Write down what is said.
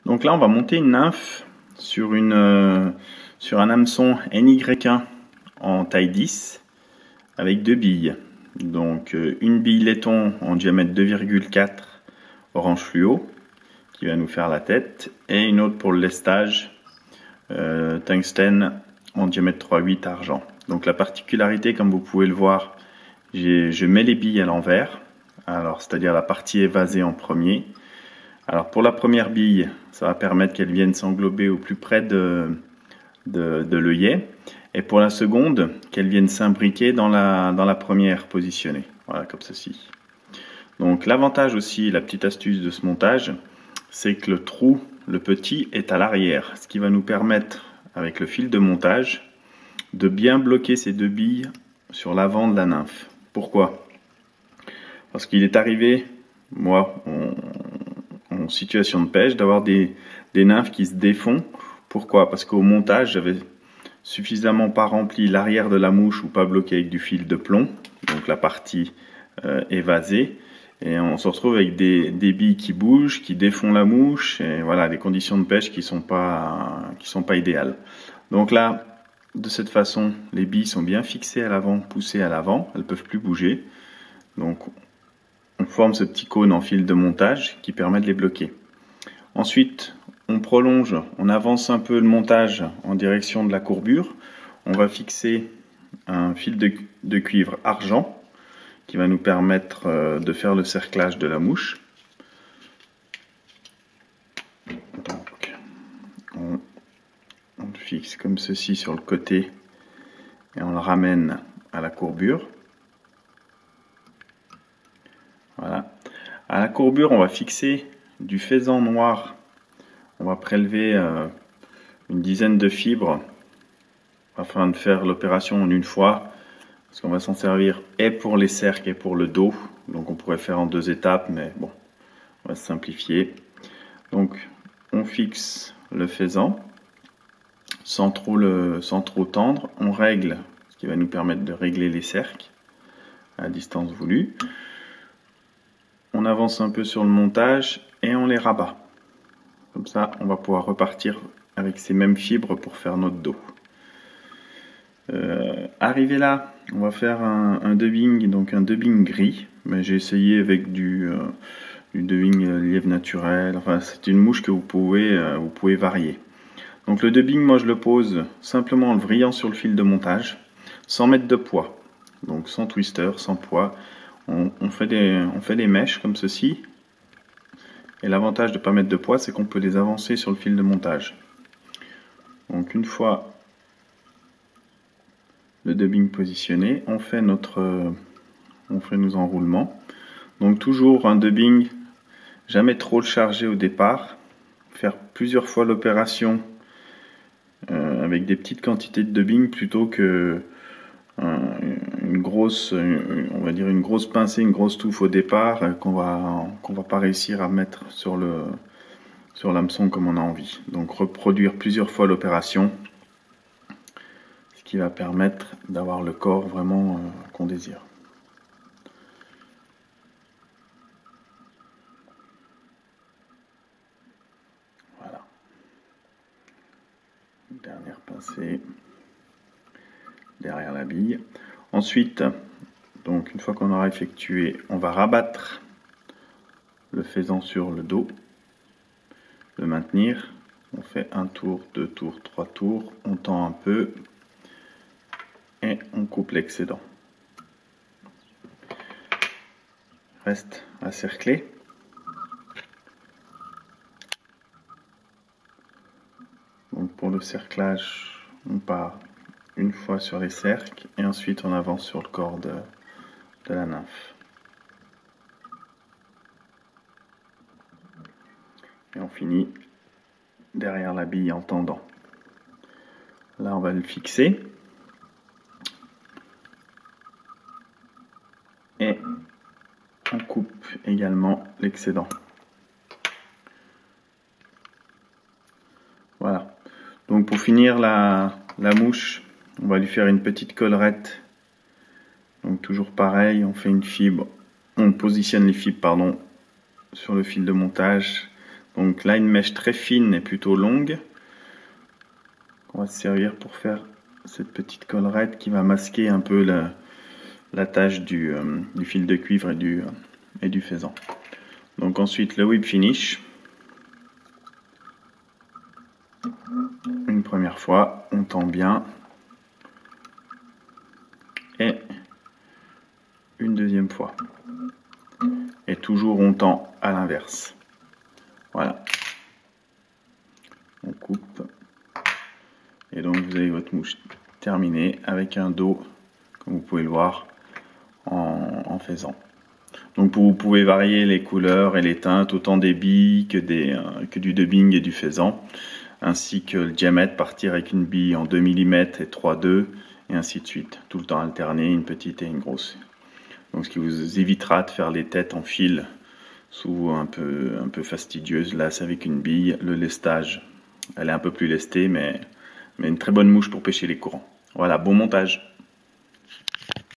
Donc là, on va monter une nymphe sur un hameçon NY1 en taille 10 avec deux billes. Donc une bille laiton en diamètre 2,4 orange fluo qui va nous faire la tête, et une autre pour le lestage tungstène en diamètre 3,8 argent. Donc la particularité, comme vous pouvez le voir, je mets les billes à l'envers, alors c'est-à-dire la partie évasée en premier. Alors pour la première bille, ça va permettre qu'elle vienne s'englober au plus près de l'œillet, et pour la seconde, qu'elle vienne s'imbriquer dans la première positionnée, voilà, comme ceci. Donc l'avantage aussi, la petite astuce de ce montage, c'est que le trou, le petit, est à l'arrière, ce qui va nous permettre, avec le fil de montage, de bien bloquer ces deux billes sur l'avant de la nymphe. Pourquoi? Parce qu'il est arrivé, moi, en situation de pêche, d'avoir des nymphes qui se défont. Pourquoi? Parce qu'au montage, j'avais suffisamment pas rempli l'arrière de la mouche ou pas bloqué avec du fil de plomb, donc la partie évasée, et on se retrouve avec des billes qui bougent, qui défont la mouche, et voilà, des conditions de pêche qui sont pas idéales. Donc là, de cette façon, les billes sont bien fixées à l'avant, poussées à l'avant, elles peuvent plus bouger. Donc on forme ce petit cône en fil de montage qui permet de les bloquer. Ensuite, on prolonge, on avance un peu le montage en direction de la courbure. On va fixer un fil de cuivre argent qui va nous permettre de faire le cerclage de la mouche. Donc, on le fixe comme ceci sur le côté et on le ramène à la courbure. Voilà. À la courbure, on va fixer du faisan noir. On va prélever une dizaine de fibres afin de faire l'opération en une fois, parce qu'on va s'en servir et pour les cercles et pour le dos. Donc on pourrait faire en deux étapes, mais bon, on va se simplifier. Donc on fixe le faisan sans trop tendre. On règle, ce qui va nous permettre de régler les cercles à la distance voulue. On avance un peu sur le montage et on les rabat. Comme ça, on va pouvoir repartir avec ces mêmes fibres pour faire notre dos. Arrivé là, on va faire un dubbing, donc un dubbing gris, mais j'ai essayé avec du dubbing lièvre naturel. Enfin, c'est une mouche que vous pouvez varier. Donc le dubbing, moi je le pose simplement en le vrillant sur le fil de montage, sans mettre de poids, donc sans twister, sans poids. On fait des mèches comme ceci, et l'avantage de ne pas mettre de poids, c'est qu'on peut les avancer sur le fil de montage. Donc une fois le dubbing positionné, on fait nos enroulements. Donc toujours un dubbing, jamais trop le charger au départ, faire plusieurs fois l'opération avec des petites quantités de dubbing plutôt que une grosse pincée, une grosse touffe au départ qu'on va pas réussir à mettre sur l'hameçon comme on a envie. Donc reproduire plusieurs fois l'opération, ce qui va permettre d'avoir le corps vraiment qu'on désire. Voilà. Dernière pincée derrière la bille. Ensuite, donc une fois qu'on aura effectué, on va rabattre le faisan sur le dos, le maintenir. On fait un tour, deux tours, trois tours, on tend un peu et on coupe l'excédent. Reste à cercler. Donc pour le cerclage, on part une fois sur les cercles et ensuite on avance sur le corps de la nymphe. Et on finit derrière la bille en tendant. Là on va le fixer. Et on coupe également l'excédent. Voilà. Donc pour finir la mouche, on va lui faire une petite collerette. Donc toujours pareil, on positionne les fibres sur le fil de montage. Donc là, une mèche très fine et plutôt longue. On va se servir pour faire cette petite collerette qui va masquer un peu la tache du fil de cuivre et du faisan. Donc ensuite le whip finish. Une première fois, on tend bien. Et une deuxième fois. Et toujours on tend à l'inverse. Voilà. On coupe. Et donc vous avez votre mouche terminée avec un dos, comme vous pouvez le voir, en faisan. Donc vous pouvez varier les couleurs et les teintes, autant des billes que du dubbing et du faisan, ainsi que le diamètre, partir avec une bille en 2 mm et 3,2 et ainsi de suite. Tout le temps alterner, une petite et une grosse. Donc ce qui vous évitera de faire les têtes en fil, souvent un peu fastidieuses. Là c'est avec une bille, le lestage, elle est un peu plus lestée, mais une très bonne mouche pour pêcher les courants. Voilà, bon montage.